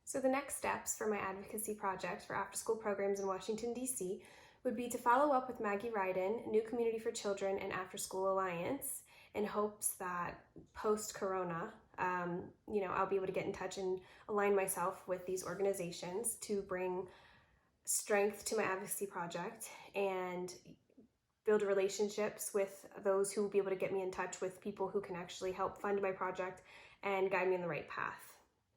So the next steps for my advocacy project for after-school programs in Washington, D.C. would be to follow up with Maggie Ryden, New Community for Children and After School Alliance, in hopes that post-corona, I'll be able to get in touch and align myself with these organizations to bring strength to my advocacy project and build relationships with those who will be able to get me in touch with people who can actually help fund my project and guide me in the right path.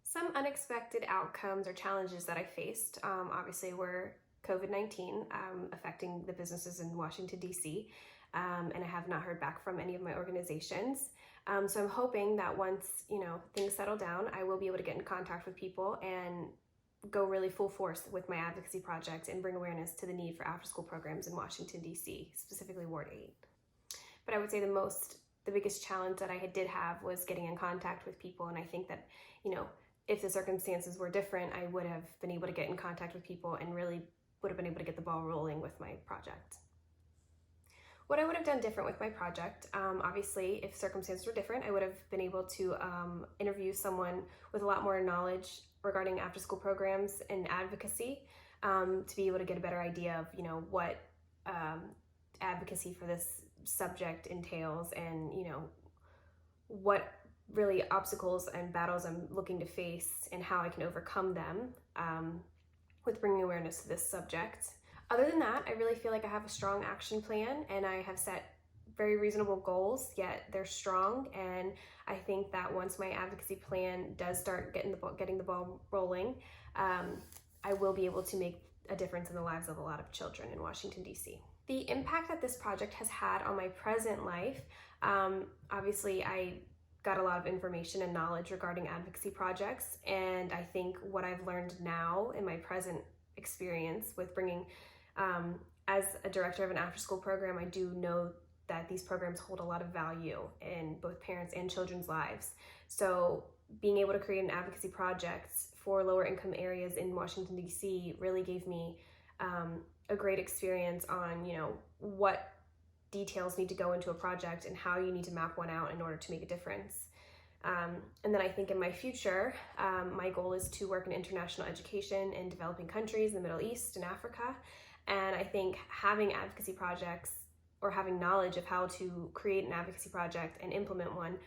Some unexpected outcomes or challenges that I faced, obviously, were COVID-19 affecting the businesses in Washington, D.C., and I have not heard back from any of my organizations. So I'm hoping that once, things settle down, I will be able to get in contact with people and go really full force with my advocacy project and bring awareness to the need for after-school programs in Washington, D.C., specifically Ward 8. But I would say the biggest challenge that I did have was getting in contact with people, and I think that, if the circumstances were different, I would have been able to get in contact with people and really would have been able to get the ball rolling with my project. What I would have done different with my project, obviously, if circumstances were different, I would have been able to interview someone with a lot more knowledge regarding after-school programs and advocacy to be able to get a better idea of, what advocacy for this subject entails and, what really obstacles and battles I'm looking to face and how I can overcome them with bringing awareness to this subject. Other than that, I really feel like I have a strong action plan and I have set very reasonable goals, yet they're strong. And I think that once my advocacy plan does start getting the ball rolling, I will be able to make a difference in the lives of a lot of children in Washington, D.C. The impact that this project has had on my present life, obviously I got a lot of information and knowledge regarding advocacy projects, and I think what I've learned now in my present experience with bringing, as a director of an after-school program, I do know that these programs hold a lot of value in both parents and children's lives. So being able to create an advocacy project for lower income areas in Washington, D.C. really gave me a great experience on, what details need to go into a project and how you need to map one out in order to make a difference. And then I think in my future, my goal is to work in international education in developing countries in the Middle East and Africa. And I think having advocacy projects or having knowledge of how to create an advocacy project and implement one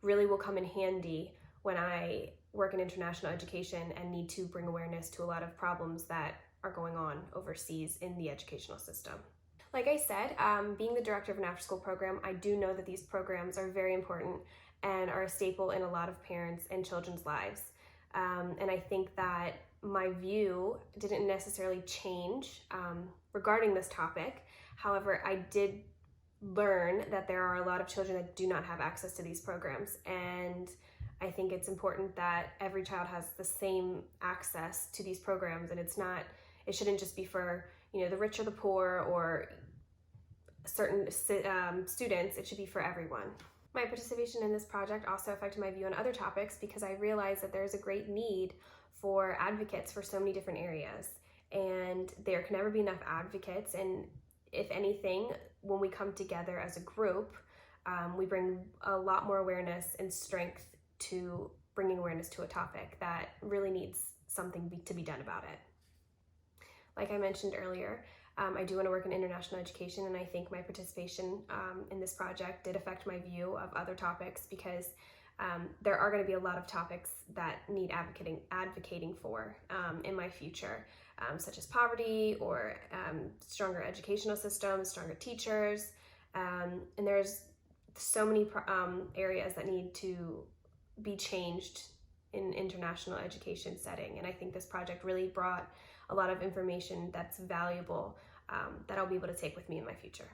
really will come in handy when I work in international education and need to bring awareness to a lot of problems that are going on overseas in the educational system. Like I said, being the director of an after-school program, I do know that these programs are very important and are a staple in a lot of parents and children's lives. And I think that my view didn't necessarily change regarding this topic. However, I did learn that there are a lot of children that do not have access to these programs. And I think it's important that every child has the same access to these programs, and it shouldn't just be for the rich or the poor or certain students. It should be for everyone. My participation in this project also affected my view on other topics because I realized that there's a great need for advocates for so many different areas, and there can never be enough advocates. And if anything, when we come together as a group, we bring a lot more awareness and strength to bringing awareness to a topic that really needs something to be done about it. Like I mentioned earlier, I do want to work in international education, and I think my participation in this project did affect my view of other topics because there are going to be a lot of topics that need advocating for in my future, such as poverty or stronger educational systems, stronger teachers, and there's so many areas that need to be changed in international education setting. And I think this project really brought a lot of information that's valuable that I'll be able to take with me in my future.